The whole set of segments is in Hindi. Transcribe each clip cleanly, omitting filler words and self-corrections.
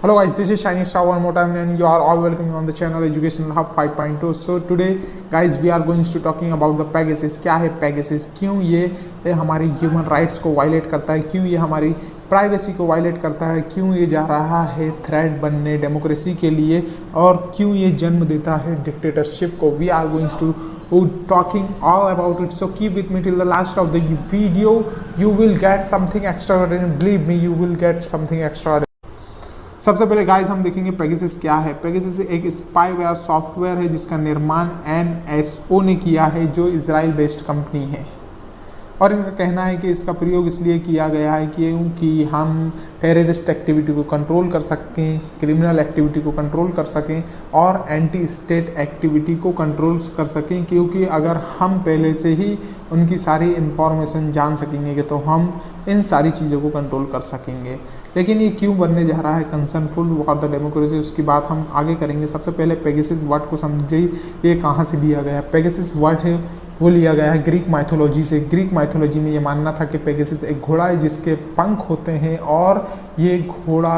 Hello guys, this is Shining Star one more time and you are all welcome on the channel Educational Hub 5.2. So today guys we are going to talking about the Pegasus. क्या है Pegasus, क्यों ये हमारी ह्यूमन राइट्स को वायलेट करता है, क्यों ये हमारी प्राइवेसी को वायलेट करता है, क्यों ये जा रहा है थ्रेट बनने डेमोक्रेसी के लिए और क्यों ये जन्म देता है डिक्टेटरशिप को. We are going to talking all about it, so keep with me till the last of the video. You will get something extraordinary, believe me, you will get something extraordinary. सबसे पहले गाइस हम देखेंगे पेगासस क्या है. पेगासस एक स्पाईवेयर सॉफ्टवेयर है जिसका निर्माण NSO ने किया है जो इजराइल बेस्ड कंपनी है और इनका कहना है कि इसका प्रयोग इसलिए किया गया है क्योंकि हम टेररिस्ट एक्टिविटी को कंट्रोल कर सकें, क्रिमिनल एक्टिविटी को कंट्रोल कर सकें और एंटी स्टेट एक्टिविटी को कंट्रोल कर सकें, क्योंकि अगर हम पहले से ही उनकी सारी इन्फॉर्मेशन जान सकेंगे तो हम इन सारी चीज़ों को कंट्रोल कर सकेंगे. लेकिन ये क्यों बनने जा रहा है कंसर्नफुल फॉर द डेमोक्रेसी, उसकी बात हम आगे करेंगे. सबसे पहले पेगासस वर्ड को समझिए, ये कहाँ से लिया गया. पेगासस वर्ड है वो लिया गया है ग्रीक माइथोलॉजी से. ग्रीक माइथोलॉजी में ये मानना था कि पेगासस एक घोड़ा है जिसके पंख होते हैं और ये घोड़ा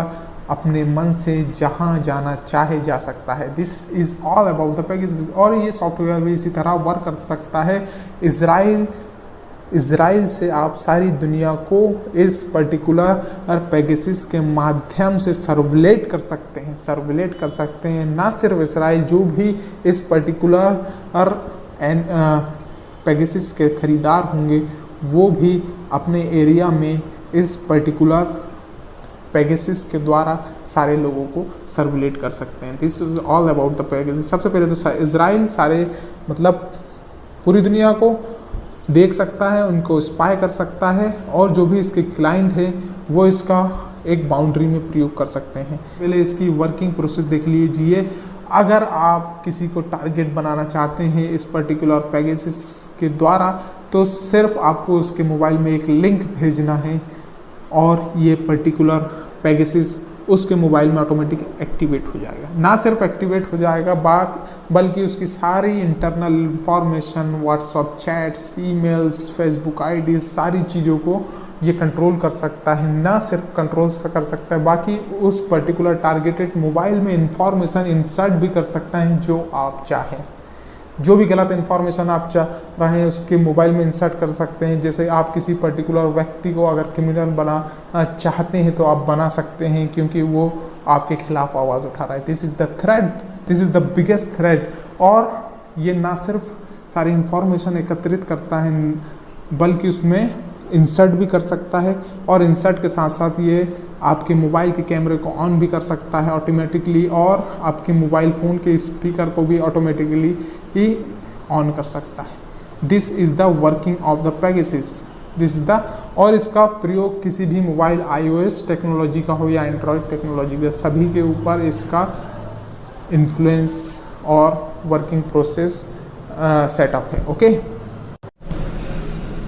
अपने मन से जहाँ जाना चाहे जा सकता है. This is all about the Pegasus. और ये सॉफ्टवेयर भी इसी तरह वर्क कर सकता है. इज़राइल से आप सारी दुनिया को इस पर्टिकुलर पेगासस के माध्यम से सर्वलेट कर सकते हैं. ना सिर्फ इज़राइल, जो भी इस पर्टिकुलर पेगासस के खरीदार होंगे वो भी अपने एरिया में इस पर्टिकुलर पेगासस के द्वारा सारे लोगों को सर्वलेट कर सकते हैं. This is all about the Pegasus. सबसे पहले तो इज़राइल सारे मतलब पूरी दुनिया को देख सकता है, उनको स्पाई कर सकता है और जो भी इसके क्लाइंट है वो इसका एक बाउंड्री में प्रयोग कर सकते हैं. पहले इसकी वर्किंग प्रोसेस देख लीजिए. अगर आप किसी को टारगेट बनाना चाहते हैं इस पर्टिकुलर पेगासस के द्वारा तो सिर्फ आपको उसके मोबाइल में एक लिंक भेजना है और ये पर्टिकुलर पेगासस उसके मोबाइल में ऑटोमेटिक एक्टिवेट हो जाएगा. ना सिर्फ एक्टिवेट हो जाएगा बल्कि उसकी सारी internal information, WhatsApp chats, emails, Facebook ID, सारी चीज़ों को ये कंट्रोल कर सकता है. ना सिर्फ कंट्रोल कर सकता है बाकी उस पर्टिकुलर टारगेटेड मोबाइल में इंफॉर्मेशन इंसर्ट भी कर सकता है जो आप चाहें. जो भी गलत इन्फॉर्मेशन आप चाह रहे हैं उसके मोबाइल में इंसर्ट कर सकते हैं. जैसे आप किसी पर्टिकुलर व्यक्ति को अगर क्रिमिनल बनाना चाहते हैं तो आप बना सकते हैं क्योंकि वो आपके खिलाफ आवाज़ उठा रहा है. This is the threat, this is the biggest threat. और ये ना सिर्फ सारी इन्फॉर्मेशन एकत्रित करता है बल्कि उसमें इंसर्ट भी कर सकता है और इंसर्ट के साथ साथ ये आपके मोबाइल के कैमरे को ऑन भी कर सकता है ऑटोमेटिकली और आपके मोबाइल फ़ोन के स्पीकर को भी ऑटोमेटिकली ही ऑन कर सकता है. This is the working of the Pegasus. This is the और इसका प्रयोग किसी भी मोबाइल iOS टेक्नोलॉजी का हो या एंड्रॉयड टेक्नोलॉजी का, सभी के ऊपर इसका इन्फ्लुएंस और वर्किंग प्रोसेस सेटअप है. ओके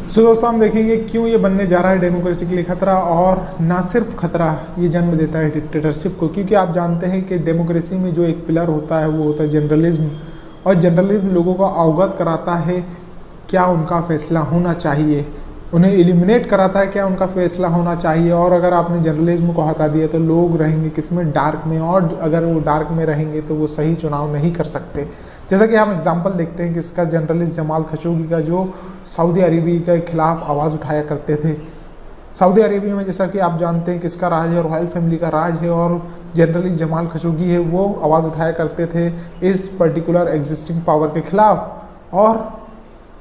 सो दोस्तों हम देखेंगे क्यों ये बनने जा रहा है डेमोक्रेसी के लिए खतरा. और ना सिर्फ खतरा, ये जन्म देता है डिक्टेटरशिप को, क्योंकि आप जानते हैं कि डेमोक्रेसी में जो एक पिलर होता है वो होता है जनरलिज्म. और जनरलिज्म लोगों को अवगत कराता है क्या उनका फैसला होना चाहिए, उन्हें एलिमिनेट कराता है क्या उनका फैसला होना चाहिए. और अगर आपने जर्नलिज्म को हटा दिया तो लोग रहेंगे किसमें, डार्क में. और अगर वो डार्क में रहेंगे तो वो सही चुनाव नहीं कर सकते. जैसा कि हम एग्जांपल देखते हैं कि इसका जर्नलिस्ट जमाल खशोगी का जो सऊदी अरेबिया के खिलाफ आवाज़ उठाया करते थे. सऊदी अरेबिया में जैसा कि आप जानते हैं किसका राज है, रॉयल फैमिली का राज है और जर्नलिस्ट जमाल खशोगी है वो आवाज़ उठाया करते थे इस पर्टिकुलर एग्जिस्टिंग पावर के खिलाफ. और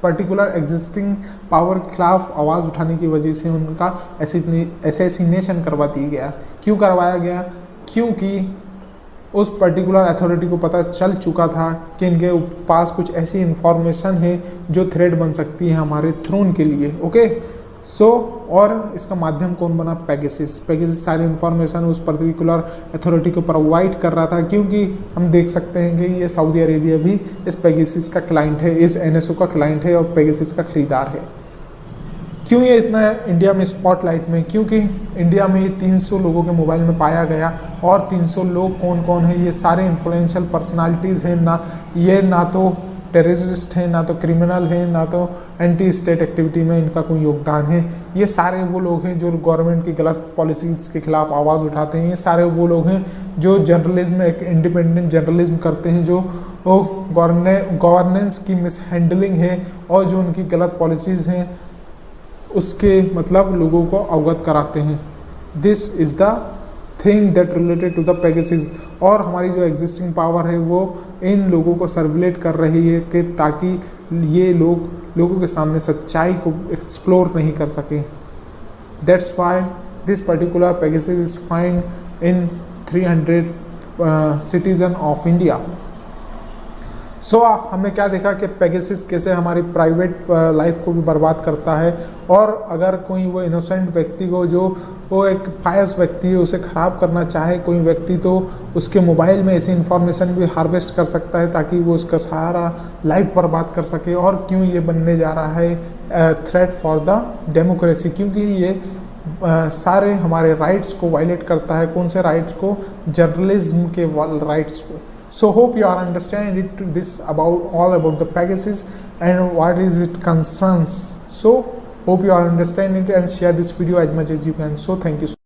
पर्टिकुलर एग्जिस्टिंग पावर के खिलाफ आवाज़ उठाने की वजह से उनका असैसिनेशन करवा दिया गया. क्यों करवाया गया, क्योंकि उस पर्टिकुलर अथॉरिटी को पता चल चुका था कि इनके पास कुछ ऐसी इन्फॉर्मेशन है जो थ्रेट बन सकती है हमारे थ्रोन के लिए. ओके सो और इसका माध्यम कौन बना, पेगासस. पेगासस सारी इन्फॉर्मेशन उस पर्टिकुलर अथॉरिटी को प्रोवाइड कर रहा था, क्योंकि हम देख सकते हैं कि ये सऊदी अरेबिया भी इस पेगासस का क्लाइंट है, इस NSO का क्लाइंट है और पेगासस का खरीदार है. क्यों ये इतना इंडिया में स्पॉटलाइट में, क्योंकि इंडिया में ये 300 लोगों के मोबाइल में पाया गया. और 300 लोग कौन कौन है, ये सारे इन्फ्लुएंशियल पर्सनालिटीज़ हैं. ना तो टेररिस्ट हैं, ना तो क्रिमिनल हैं, ना तो एंटी स्टेट एक्टिविटी में इनका कोई योगदान है। ये सारे वो लोग हैं जो गवर्नमेंट की गलत पॉलिसीज़ के खिलाफ आवाज़ उठाते हैं। ये सारे वो लोग हैं जो जर्नलिज्म, एक इंडिपेंडेंट जर्नलिज्म करते हैं, जो गवर्नेंस की मिसहैंडलिंग है और जो उनकी गलत पॉलिसीज़ हैं उसके मतलब लोगों को अवगत कराते हैं। This is the thing that related to the Pegasus. और हमारी जो एग्जिस्टिंग पावर है वो इन लोगों को सर्कुलेट कर रही है कि ताकि ये लोगों के सामने सच्चाई को एक्सप्लोर नहीं कर सके। That's why this particular Pegasus is find in 300 citizen of India. So हमने क्या देखा कि पेगासस कैसे हमारी प्राइवेट लाइफ को भी बर्बाद करता है, और अगर कोई वो इनोसेंट व्यक्ति को, जो वो एक फायस व्यक्ति है, उसे ख़राब करना चाहे कोई व्यक्ति, तो उसके मोबाइल में ऐसी इन्फॉर्मेशन भी हार्वेस्ट कर सकता है ताकि वो उसका सारा लाइफ बर्बाद कर सके। और क्यों ये बनने जा रहा है थ्रेट फॉर द डेमोक्रेसी, क्योंकि ये सारे हमारे राइट्स को वायलेट करता है। कौन से राइट्स को? जर्नलिज्म के राइट्स को। So hope you are understanding this about all about the Pegasus and what is it concerns. So hope you are understanding it and share this video as much as you can. So thank you.